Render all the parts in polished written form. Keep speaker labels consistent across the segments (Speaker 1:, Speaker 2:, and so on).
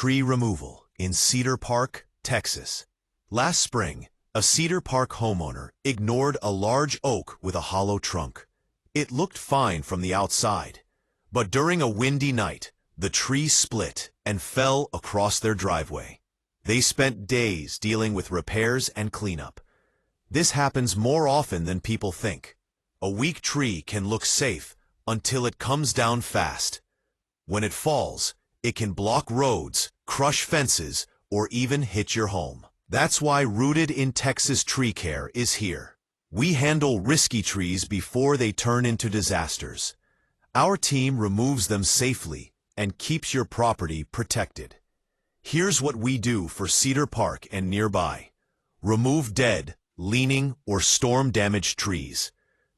Speaker 1: Tree removal in Cedar Park, Texas. Last spring, a Cedar Park homeowner ignored a large oak with a hollow trunk. It looked fine from the outside, but during a windy night, the tree split and fell across their driveway. They spent days dealing with repairs and cleanup. This happens more often than people think. A weak tree can look safe until it comes down fast. When it falls, it can block roads, crush fences, or even hit your home. That's why Rooted in Texas Tree Care is here. We handle risky trees before they turn into disasters. Our team removes them safely and keeps your property protected. Here's what we do for Cedar Park and nearby. Remove dead, leaning, or storm-damaged trees.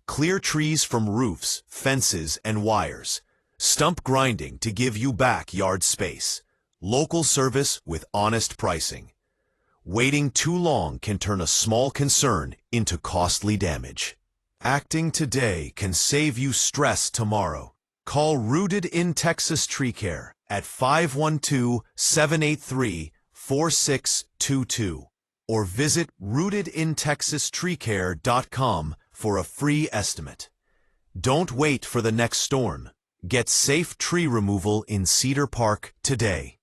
Speaker 1: Clear trees from roofs, fences, and wires. Stump grinding to give you back yard space. Local service with honest pricing. Waiting too long can turn a small concern into costly damage. Acting today can save you stress tomorrow. Call Rooted in Texas Tree Care at 512-783-4622 or visit rootedintexastreecare.com for a free estimate. Don't wait for the next storm. Get safe tree removal in Cedar Park today.